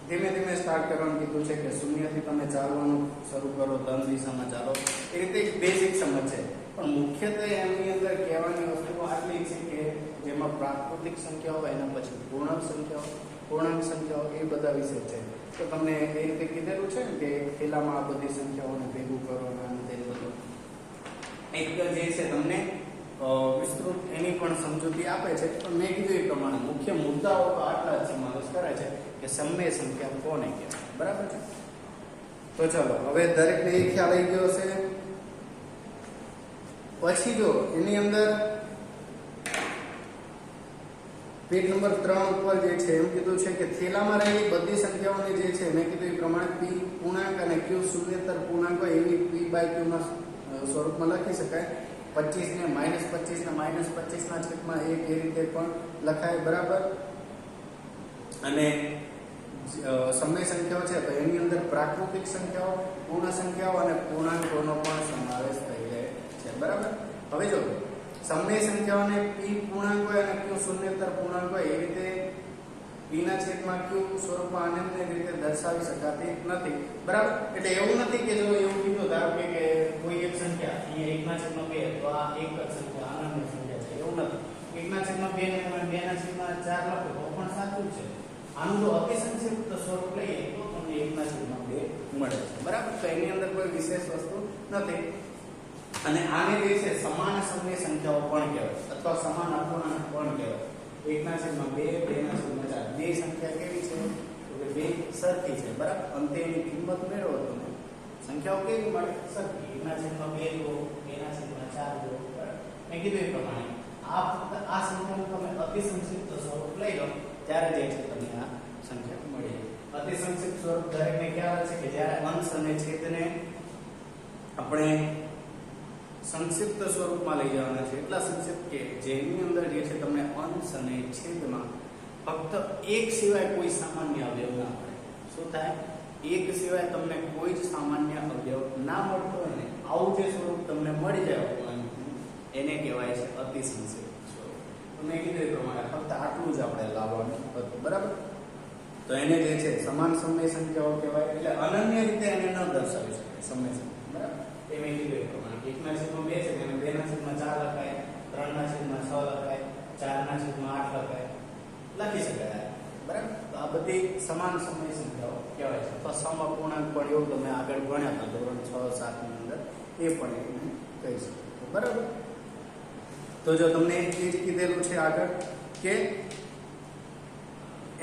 ધીમે ધીમે સ્ટાર્ટ કરવાનું કીધું છે કે શૂન્યથી તમે ચાલવાનું શરૂ કરો, ધન દિશામાં ચાલો. એ રીતે એક બેઝિક સમજ છે. પણ મુખ્યત્વે એમની અંદર કહેવાની વસ્તુઓ આટલી છે કે જેમાં પ્રાકૃતિક સંખ્યાઓ એના પછી પૂર્ણાંક સંખ્યાઓ એ બધા વિશે છે. તો તમને એ રીતે કીધેલું છે ને કે થેલામાં આ બધી સંખ્યાઓને ભેગું કરો અને તે બધું એક જે છે તમને વિસ્તૃત એની પણ સમજૂતી આપે છે. પણ મેં કીધું એ પ્રમાણે મુખ્ય મુદ્દાઓ તો આટલા જ સમાવેશ કરે છે કે સમય સંખ્યા કોને કહેવાય. બરાબર છે? તો ચાલો હવે દરેકને એ ખ્યાલ આવી ગયો છે. પછી જો એની અંદર પેજ નંબર 3 ઉપર જે છે એમ કીધું છે કે થેલામાં રહેલી બધી સંખ્યાઓને જે છે મેં કીધું એ પ્રમાણે p પૂર્ણાંક અને q શૂન્યેતર પૂર્ણાંક હોય એવી p/q ના સ્વરૂપમાં લખી શકાય. 25 ને -25 ને -25 ના છેદમાં 1 એ રીતે પણ લખાય. બરાબર? અને સમય સંખ્યાઓ છે તો એની અંદર પ્રાકૃતિક સંખ્યાઓ, પૂર્ણ સંખ્યાઓ અને પૂર્ણાંકોનો પણ સમાવેશ થઈ જાય છે. બરાબર? હવે જો સમય સંખ્યાઓને p પૂર્ણાંક હોય અને q શૂન્યેતર પૂર્ણાંક હોય એ રીતે p ના છેદમાં q સ્વરૂપમાં અનન્ય રીતે દર્શાવી શકાતી નથી. બરાબર? એટલે એવું નથી કે જો એવું કીધું ધારો કે કોઈ એક સંખ્યા અહીંયા 1/2 તો આ એક જ સંખ્યા અનન્ય સંખ્યા છે, એવું નથી. 1/2 ને તમે 2/4 લખો તો પણ સાચું છે. આનું જો અતિ સંક્ષિપ્ત સ્વરૂપ લઈએ તો તમને 1/2 મળે છે. બરાબર? તો એની અંદર કોઈ વિશેષ વસ્તુ નથી. અને આને જે છે સમાન સમય સંખ્યાઓ પણ કહેવાય અથવા સમાન અપૂર્ણાંક પણ કહેવાય. 1/2 2/4 બે સંખ્યા કેવી છે તો કે બે સરખી છે. બરાબર? અંતે એની કિંમત મેળવો તમે સંખ્યાઓ કેવી મળે? સરખી. 1/2 લો, 2/4 લો. બરાબર? મેં કીધું એ પ્રમાણે આ સંખ્યાનું તમે અતિ સંક્ષિપ્ત સ્વરૂપ લઈ લો ત્યારે જે છે તમને આ સંખ્યા મળી. અતિ સંક્ષિપ્ત સ્વરૂપ દરેકને ખ્યાલ છે કે જ્યારે અંશ અને છેદને આપણે સંક્ષિપ્ત સ્વરૂપમાં લઈ જવાના છે. એટલા સંક્ષિપ્ત કે જેની અંદર જે છે તમને અંશ અને છેદમાં ફક્ત એક સિવાય કોઈ સામાન્ય અવયવ ના મળે. શું થાય? એક સિવાય તમને કોઈ જ સામાન્ય અવયવ ના મળતો હોય ને આવું જે સ્વરૂપ તમને મળી જાય એને કહેવાય છે અતિ સંક્ષિપ્ત સ્વરૂપ. તો મેં કીધું એ પ્રમાણે ફક્ત આટલું જ આપણે લાવવાનું હતું. બરાબર? તો એને જે છે સમાન સમય સંખ્યાઓ કહેવાય. એટલે અનન્ય રીતે એને ન દર્શાવી શકાય સમય સંખ્યા. બરાબર? એ મેં કીધું એ પ્રમાણે 1/2 છે તેને 2/4 લખાય, 3/6 લખાય, 4/8 લખાય, લખી શકાય. બરાબર? તો આ બધી સમાન સમય સંખ્યાઓ કહેવાય છે. તો સમઅપૂર્ણાંક પણ એવું તમે આગળ ભણ્યા હતા ધોરણ 6-7 ની અંદર એ પણ એને કહી શકો. બરાબર? તો જો તમને એ જ કીધેલું છે આગળ કે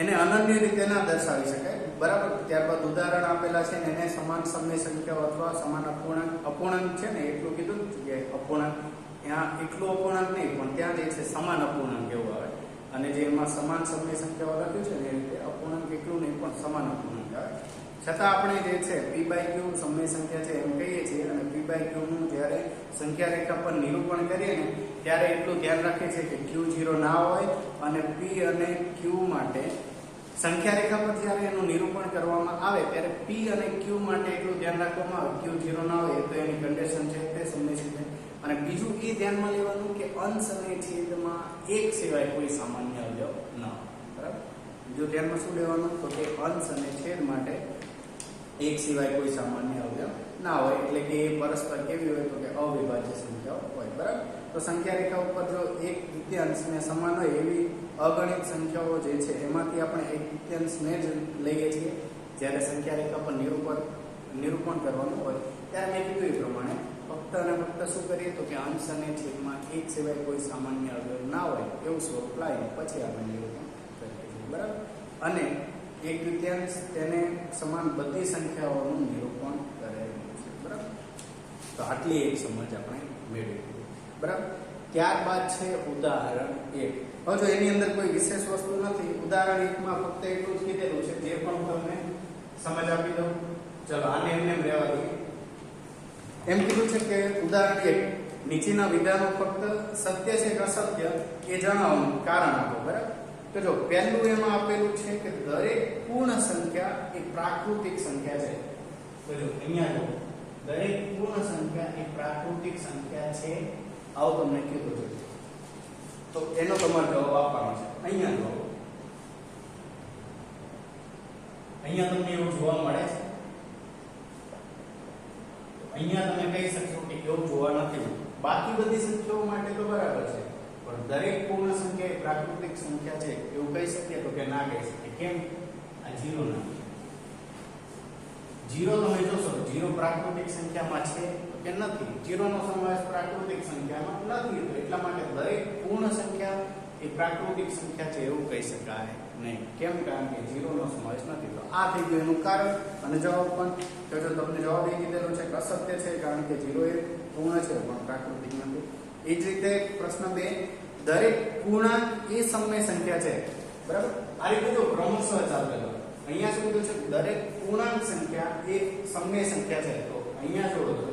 એને અનન્ય રીતે ના દર્શાવી શકાય. બરાબર? ત્યારબાદ ઉદાહરણ આપેલા છે ને એને સમાન સમય સંખ્યાઓ અથવા સમાન અપૂર્ણાંક છે ને એટલું કીધું કે અપૂર્ણાંક ત્યાં એટલું અપૂર્ણાંક નહીં પણ ત્યાં જે છે સમાન અપૂર્ણાંક એવું આવે. અને જે એમાં સમાન સમય સંખ્યાઓ લખ્યું છે ને એ રીતે અપૂર્ણાંક એટલું નહીં પણ સમાન અપૂર્ણાંક આવે. છતાં આપણે જે છે p/q સમય સંખ્યા છે એમ કહીએ છીએ. અને p/q નું જ્યારે સંખ્યા રેખા પર નિરૂપણ કરીએ ને ત્યારે એટલું ધ્યાન રાખીએ છીએ કે q0 ના હોય અને p અને q માટે સંખ્યા રેખા પર જ્યારે એનું નિરૂપણ કરવામાં આવે ત્યારે p અને q માટે એટલું ધ્યાન રાખવામાં આવે q0 ના હોય તો એની કન્ડિશન છે તે સમય સંખ્યા. અને બીજું એ ધ્યાનમાં લેવાનું કે અંશ અને છેદમાં એક સિવાય કોઈ સામાન્ય અવયવ ન હોય. બરાબર? બીજું ધ્યાનમાં શું લેવાનું તો કે અંશ અને છેદ માટે એક સિવાય કોઈ સામાન્ય અવયવ ના હોય. એટલે કે એ પરસ્પર કેવી હોય તો કે અવિભાજ્ય સંખ્યાઓ હોય. બરાબર? તો સંખ્યા રેખા ઉપર જો 1/3 ને સમાન હોય એવી અગણિત સંખ્યાઓ જે છે એમાંથી આપણે 1/3 ને જ લઈએ છીએ જ્યારે સંખ્યા રેખા પર નિરૂપણ કરવાનું હોય. ત્યારે મેં કીધું એ પ્રમાણે ફક્ત અને ફક્ત શું કરીએ તો કે અંશ અને છેદમાં એક સિવાય કોઈ સામાન્ય અવયવ ના હોય એવું સ્વરૂપ લાવીને પછી આપણે નિરૂપણ કરીએ છીએ. બરાબર? અને 1/3 તેને સમાન બધી સંખ્યાઓનું નિરૂપણ કરેલું છે. બરાબર? તો આટલી એક સમજ આપણે મેળવી. બરાબર? ત્યારબાદ છે ઉદાહરણ 1. હવે જો એની અંદર કોઈ વિશેષ વસ્તુ નથી. ઉદાહરણ 1 માં ફક્ત એટલું જ કીધેલું છે જે પણ હું તમને સમજ આપી દઉં. ચલો આને એમને રહેવા દઈએ. એમ કીધું છે કે ઉદાહરણ 1 નીચેના વિધાનો ફક્ત સત્ય છે કે અસત્ય એ જણાવવાનું કારણ આપો. બરાબર? તો જો પહેલું એમાં આપેલું છે કે દરેક પૂર્ણ સંખ્યા એ પ્રાકૃતિક સંખ્યા છે. તો જો અહીંયા જો દરેક પૂર્ણ સંખ્યા એ પ્રાકૃતિક સંખ્યા છે આવું તમને કીધું છે. તો એનો તમારે જવાબ આપવાનો છે. અહીંયા જો અહીંયા તમને એવું જોવા મળે છે? અહીંયા તમે કહી શકશો કે એવું જોવા નથી. બાકી બધી સંખ્યાઓ માટે તો બરાબર છે, પણ દરેક પૂર્ણ સંખ્યા એ પ્રાકૃતિક સંખ્યા છે એવું કહી શકીએ તો કે ના કહી શકીએ. કેમ? આ 0 નથી. 0 તમે જોશો, 0 પ્રાકૃતિક સંખ્યામાં છે કે નથી? 0 નો સમાવેશ પ્રાકૃતિક સંખ્યામાં નથી, તો એટલા માટે દરેક પૂર્ણ સંખ્યા એ પ્રાકૃતિક સંખ્યા છે એવું કહી શકાય નહીં. કેમ? કારણ કે 0 નો સમાવેશ નથી. તો આ થઈ ગયું એનું કારણ. અને જવાબ પણ તો જો તમને જવાબ એ કીધેલો છે કે અસત્ય છે, કારણ કે 0 એ પૂર્ણ છે પણ પ્રાકૃતિક નથી. એ જ રીતે પ્રશ્ન 2, દરેક પૂર્ણાંક એ સમય સંખ્યા છે. બરાબર? આ રીતે જો ક્રમશઃ ચાલેલો. અહીંયા શું કીધું છે? દરેક પૂર્ણાંક સંખ્યા એ સમય સંખ્યા છે. તો અહીંયા જોડો તો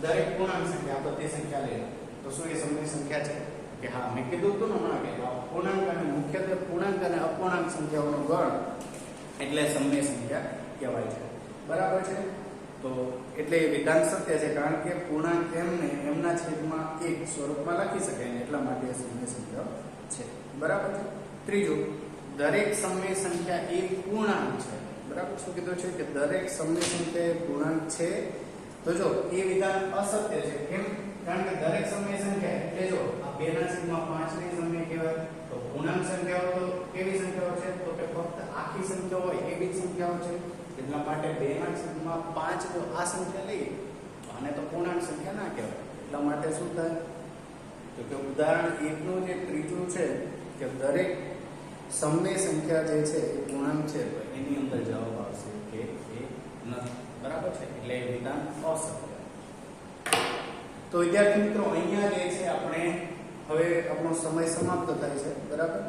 દરેક પૂર્ણાંક સંખ્યા બધી સંખ્યા લે તો શું એ સમય સંખ્યા છે? કે હા, મેં કીધું હતું ને હમણાં કે પૂર્ણાંક અને મુખ્યત્વે પૂર્ણાંક અને અપૂર્ણાંક સંખ્યાઓનો ગણ એટલે સમય સંખ્યા કહેવાય છે. બરાબર છે? તો એટલે એ વિધાન સત્ય છે, કારણ કે પૂર્ણાંક એમને એમના છેદમાં 1 સ્વરૂપમાં લખી શકાય ને એટલા માટે સમય સંખ્યા છે. બરાબર છે? ત્રીજું, દરેક સમય સંખ્યા એ પૂર્ણાંક છે. બરાબર? શું કીધું છે? કે દરેક સમય સંખ્યા એ પૂર્ણાંક છે. તો જો એ વિધાન અસત્ય છે. કેમ? કારણ કે દરેક સમય સંખ્યા એટલે જો આ 2/5 ની સમય કહેવાય. તો પૂર્ણાંક સંખ્યાઓ તો કેવી સંખ્યાઓ છે? તો કે ફક્ત આખી સંખ્યાઓ હોય એવી સંખ્યાઓ છે. એટલા માટે 2/5 જો આ સંખ્યા લઈએ તો આને તો પૂર્ણાંક સંખ્યા ના કહેવાય. એટલા માટે શું થાય? તો કે ઉદાહરણ 1 નું જે ત્રીજું છે કે દરેક સમય સંખ્યા જે છે એ પૂર્ણાંક છે, તો એની અંદર જવાબ આવશે કે એ નથી. બરાબર છે? એટલે એ વિધાન અસત્ય. તો વિદ્યાર્થી મિત્રો, અહીંયા જે છે આપણે હવે આપણો સમય સમાપ્ત થાય છે. બરાબર?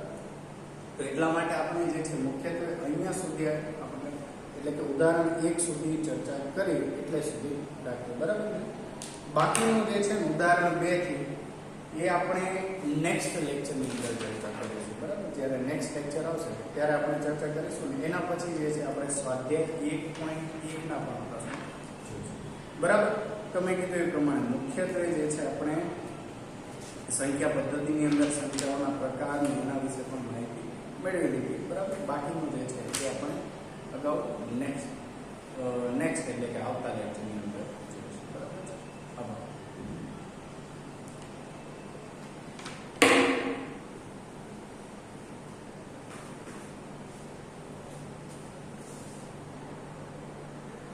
તો એટલા માટે આપણે જે છે મુખ્યત્વે અહીંયા સુધી આપણે એટલે કે ઉદાહરણ 1 સુધી ચર્ચા કરી એટલે સુધી રાખીએ. બરાબર ને? બાકીનું જે છે ઉદાહરણ 2 થી એ આપણે નેક્સ્ટ લેક્ચરની અંદર ચર્ચા કરીશું. બરાબર? જ્યારે નેક્સ્ટ લેક્ચર આવશે ત્યારે આપણે ચર્ચા કરીશું ને એના પછી જે છે આપણે સ્વાધ્યાય 1.1 ના પણ પ્રશ્નો જોઈશું. બરાબર? તમે કીધું એ પ્રમાણે મુખ્યત્વે જે છે આપણે સંખ્યા પદ્ધતિની અંદર સંખ્યાઓના પ્રકાર એના વિશે પણ માહિતી મેળવી લીધી. બરાબર? બાકીનું જે છે એ આપણે અગાઉ નેક્સ્ટ એટલે કે આવતા લેક્ચરની અંદર જોઈશું. બરાબર છે? આભાર.